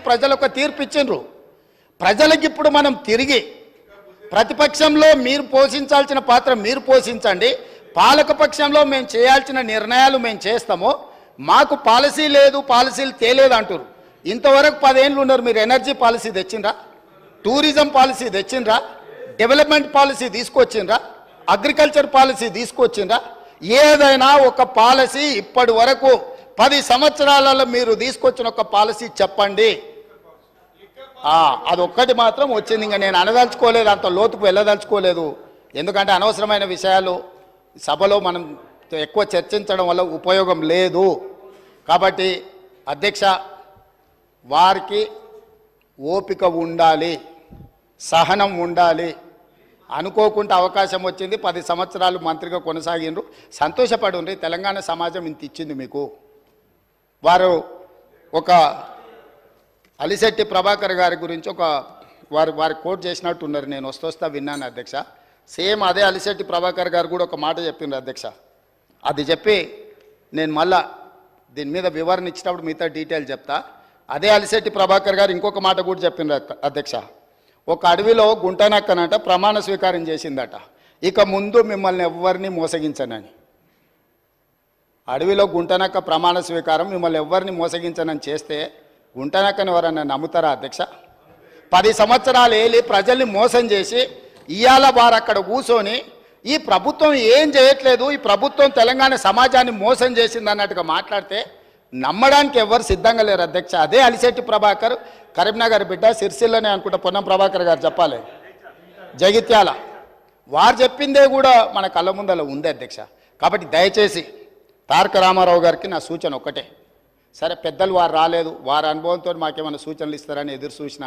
ప్రజలకు తీర్పు ఇచ్చిండ్రు. ప్రజలకు ఇప్పుడు మనం తిరిగి ప్రతిపక్షంలో మీరు పోషించాల్సిన పాత్ర మీరు పోషించండి, పాలకపక్షంలో మేము చేయాల్సిన నిర్ణయాలు మేము చేస్తాము, మాకు పాలసీ లేదు పాలసీలు తేలేదు అంటారు. ఇంతవరకు 10 ఏళ్ళు ఉన్నారు, మీరు ఎనర్జీ పాలసీ తెచ్చిండ్రా, టూరిజం పాలసీ తెచ్చిండ్రా, డెవలప్మెంట్ పాలసీ తీసుకొచ్చిండ్రా, అగ్రికల్చర్ పాలసీ తీసుకొచ్చిండ్రా? ఏదైనా ఒక పాలసీ ఇప్పటి వరకు 10 సంవత్సరాలలో మీరు తీసుకొచ్చిన ఒక పాలసీ చెప్పండి. అదొక్కటి మాత్రం వచ్చింది. ఇంకా నేను అనదలుచుకోలేదు, అంత లోతుకు వెళ్ళదలుచుకోలేదు. ఎందుకంటే అనవసరమైన విషయాలు సభలో మనం ఎక్కువ చర్చించడం వల్ల ఉపయోగం లేదు. కాబట్టి అధ్యక్ష, వారికి ఓపిక ఉండాలి, సహనం ఉండాలి. అనుకోకుండా అవకాశం వచ్చింది, 10 సంవత్సరాలు మంత్రిగా కొనసాగిండ్రు, సంతోషపడుండ్రి. తెలంగాణ సమాజం ఇంత ఇచ్చింది మీకు. వారు ఒక అలిశెట్టి ప్రభాకర్ గారి గురించి వారి కోట్ చేసినట్టు ఉన్నారు. నేను వస్తా విన్నాను అధ్యక్ష. సేమ్ అదే అలిశెట్టి ప్రభాకర్ గారు కూడా ఒక మాట చెప్పిండ్రు అధ్యక్ష. అది చెప్పి నేను మళ్ళా దీని మీద వివరణ ఇచ్చినప్పుడు మిగతా డీటెయిల్ చెప్తా. అదే అలిశెట్టి ప్రభాకర్ గారు ఇంకొక మాట కూడా చెప్పిండ్రు అధ్యక్ష. ఒక అడవిలో గుంటనక్కనంట ప్రమాణ స్వీకారం చేసిందట, ఇక ముందు మిమ్మల్ని ఎవరిని మోసగించనని. అడవిలో గుంటనక్క ప్రమాణ స్వీకారం, మిమ్మల్ని ఎవరిని మోసగించనని చేస్తే గుంటనక్కని ఎవరన్నా నమ్ముతారా అధ్యక్ష? 10 సంవత్సరాలు ఏలి ప్రజల్ని మోసం చేసి ఇవాళ వారు అక్కడ కూర్చొని ఈ ప్రభుత్వం ఏం చేయట్లేదు, ఈ ప్రభుత్వం తెలంగాణ సమాజాన్ని మోసం చేసింది అన్నట్టుగా మాట్లాడితే నమ్మడానికి ఎవరు సిద్ధంగా లేరు అధ్యక్ష. అదే అలిశెట్టి ప్రభాకర్, కరీంనగర్ బిడ్డ, సిరిసిల్లనే అనుకుంటా పొన్నం ప్రభాకర్ గారు చెప్పాలి, జగిత్యాల. వారు చెప్పిందే కూడా మన కళ్ళ ముందల ఉంది అధ్యక్ష. కాబట్టి దయచేసి తారక రామారావు గారికి నా సూచన ఒకటే. సరే పెద్దలు వారు రాలేదు, వారి అనుభవంతో మాకేమైనా సూచనలు ఇస్తారని ఎదురు చూసిన,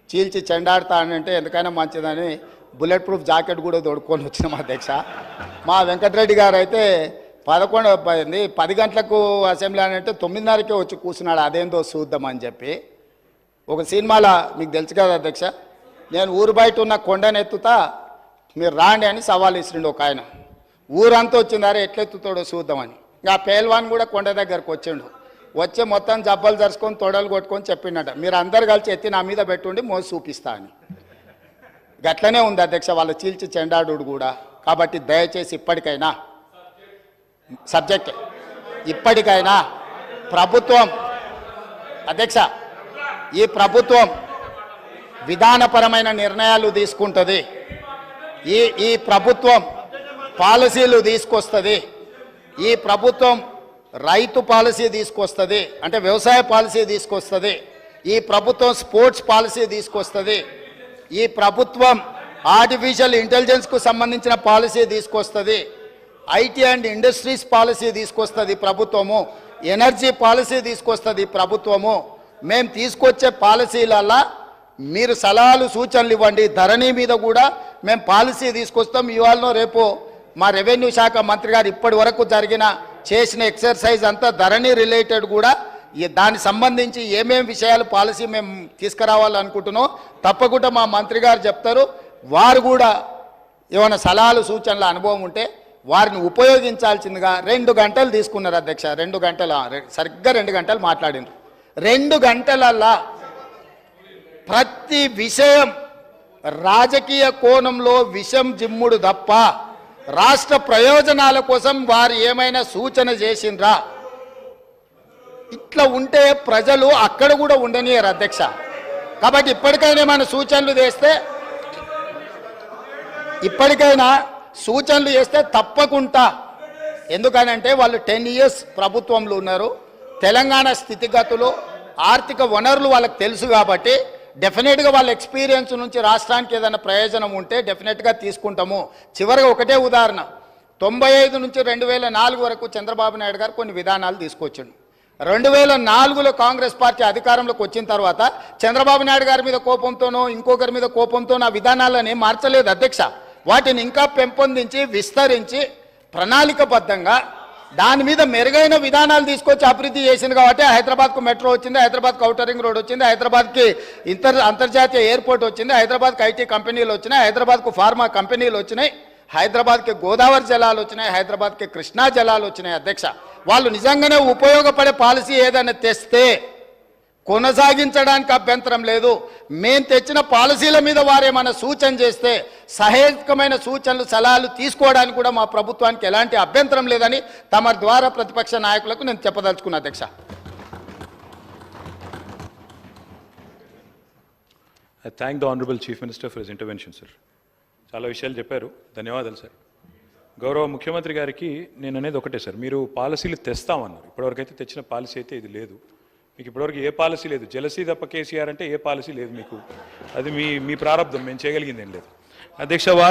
చీల్చి చెండాడుతా అని అంటే ఎందుకైనా మంచిదని బుల్లెట్ ప్రూఫ్ జాకెట్ కూడా తోడుకొని వచ్చినాం అధ్యక్ష. మా వెంకటరెడ్డి గారు అయితే 10 గంటలకు అసెంబ్లీ అని అంటే 9:30కే వచ్చి కూర్చున్నాడు, అదేందో చూద్దామని చెప్పి. ఒక సినిమాలో మీకు తెలుసు కదా అధ్యక్ష, నేను ఊరు బయట ఉన్న కొండను ఎత్తుతా మీరు రాండి అని సవాల్ ఇస్తుండే ఒక ఆయన. ఊరంతా వచ్చిందారే ఎట్లెత్తుతాడో చూద్దామని. ఇంకా పేల్వాన్ కూడా కొండ దగ్గరకు వచ్చిండు. వచ్చి మొత్తం జబ్బలు జరుచుకొని తొడలు కొట్టుకొని చెప్పిండట, మీరు అందరు కలిసి ఎత్తి నా మీద పెట్టుండి మోసి చూపిస్తా అని. గట్లనే ఉంది అధ్యక్ష వాళ్ళ చీల్చి చెండాడు కూడా. కాబట్టి దయచేసి ఇప్పటికైనా ఇప్పటికైనా ప్రభుత్వం అధ్యక్ష, ఈ ప్రభుత్వం విధానపరమైన నిర్ణయాలు తీసుకుంటుంది, ఈ ప్రభుత్వం పాలసీలు తీసుకొస్తుంది, ఈ ప్రభుత్వం రైతు పాలసీ తీసుకొస్తుంది, అంటే వ్యవసాయ పాలసీ తీసుకొస్తుంది, ఈ ప్రభుత్వం స్పోర్ట్స్ పాలసీ తీసుకొస్తుంది, ఈ ప్రభుత్వం ఆర్టిఫిషియల్ ఇంటెలిజెన్స్కు సంబంధించిన పాలసీ తీసుకొస్తుంది, ఐటీ అండ్ ఇండస్ట్రీస్ పాలసీ తీసుకొస్తుంది ప్రభుత్వము, ఎనర్జీ పాలసీ తీసుకొస్తుంది ప్రభుత్వము. మేము తీసుకొచ్చే పాలసీలల్లా మీరు సలహాలు సూచనలు ఇవ్వండి. ధరణి మీద కూడా మేము పాలసీ తీసుకొస్తాం. ఇవాళ రేపు మా రెవెన్యూ శాఖ మంత్రి గారు ఇప్పటి వరకు చేసిన ఎక్సర్సైజ్ అంతా ధరణి రిలేటెడ్ కూడా, దానికి సంబంధించి ఏమేమి విషయాలు పాలసీ మేము తీసుకురావాలనుకుంటున్నాం తప్పకుండా మా మంత్రి గారు చెప్తారు. వారు కూడా ఏమైనా సలహాలు సూచనల అనుభవం ఉంటే వారిని ఉపయోగించాల్సిందిగా 2 గంటలు తీసుకున్నారు అధ్యక్ష. 2 గంటల సరిగ్గా 2 గంటలు మాట్లాడినారు. 2 గంటలల్లా ప్రతి విషయం రాజకీయ కోణంలో విషం జిమ్ముడు తప్ప రాష్ట్ర ప్రయోజనాల కోసం వారు ఏమైనా సూచన చేసిండ్రా? ఇట్లా ఉంటే ప్రజలు అక్కడ కూడా ఉండనియరు అధ్యక్ష. కాబట్టి ఇప్పటికైనా ఏమైనా సూచనలు చేస్తే తప్పకుండా, ఎందుకనంటే వాళ్ళు 10 years ప్రభుత్వంలో ఉన్నారు, తెలంగాణ స్థితిగతులు ఆర్థిక వనరులు వాళ్ళకి తెలుసు. కాబట్టి డెఫినెట్గా వాళ్ళ ఎక్స్పీరియన్స్ నుంచి రాష్ట్రానికి ఏదైనా ప్రయోజనం ఉంటే డెఫినెట్గా తీసుకుంటాము. చివరిగా ఒకటే ఉదాహరణ, 95 నుంచి 2004 వరకు చంద్రబాబు నాయుడు గారు కొన్ని విధానాలు తీసుకొచ్చిండు. 2004లో కాంగ్రెస్ పార్టీ అధికారంలోకి వచ్చిన తర్వాత చంద్రబాబు నాయుడు గారి మీద కోపంతోనో ఇంకొకరి మీద కోపంతోనో ఆ విధానాలను మార్చలేదు అధ్యక్ష. వాటిని ఇంకా పెంపొందించి విస్తరించి ప్రణాళికబద్ధంగా దాని మీద మెరుగైన విధానాలు తీసుకొచ్చి అభివృద్ధి చేసింది. కాబట్టి హైదరాబాద్కు మెట్రో వచ్చింది, హైదరాబాద్కు ఔటర్ రింగ్ రోడ్ వచ్చింది, హైదరాబాద్కి అంతర్జాతీయ ఎయిర్పోర్ట్ వచ్చింది, హైదరాబాద్కి ఐటీ కంపెనీలు వచ్చినాయి, హైదరాబాద్కు ఫార్మా కంపెనీలు వచ్చినాయి, హైదరాబాద్కి గోదావరి జలాలు వచ్చినాయి, హైదరాబాద్కి కృష్ణా జలాలు వచ్చినాయి అధ్యక్ష. వాళ్ళు నిజంగానే ఉపయోగపడే పాలసీ ఏదైనా తెస్తే కొనసాగించడానికి అభ్యంతరం లేదు. మేము తెచ్చిన పాలసీల మీద వారేమైనా సూచన చేస్తే సహేతుకమైన సూచనలు సలహాలు తీసుకోవడానికి కూడా మా ప్రభుత్వానికి ఎలాంటి అభ్యంతరం లేదని తమ ద్వారా ప్రతిపక్ష నాయకులకు నేను చెప్పదలుచుకున్నా అధ్యక్ష. I thank the Honorable Chief Minister for his intervention, sir. చాలా విషయాలు చెప్పారు, ధన్యవాదాలు సార్. గౌరవ ముఖ్యమంత్రి గారికి నేను అనేది ఒకటే సార్, మీరు పాలసీలు తెస్తామన్నారు. ఇప్పటివరకు అయితే తెచ్చిన పాలసీ అయితే ఇది లేదు. మీకు ఇప్పటివరకు ఏ పాలసీ లేదు. జలసీ తప్ప కేసీఆర్ అంటే ఏ పాలసీ లేదు మీకు. అది మీ ప్రారంభం, మేము చేయగలిగింది ఏం లేదు. అధ్యక్ష వారే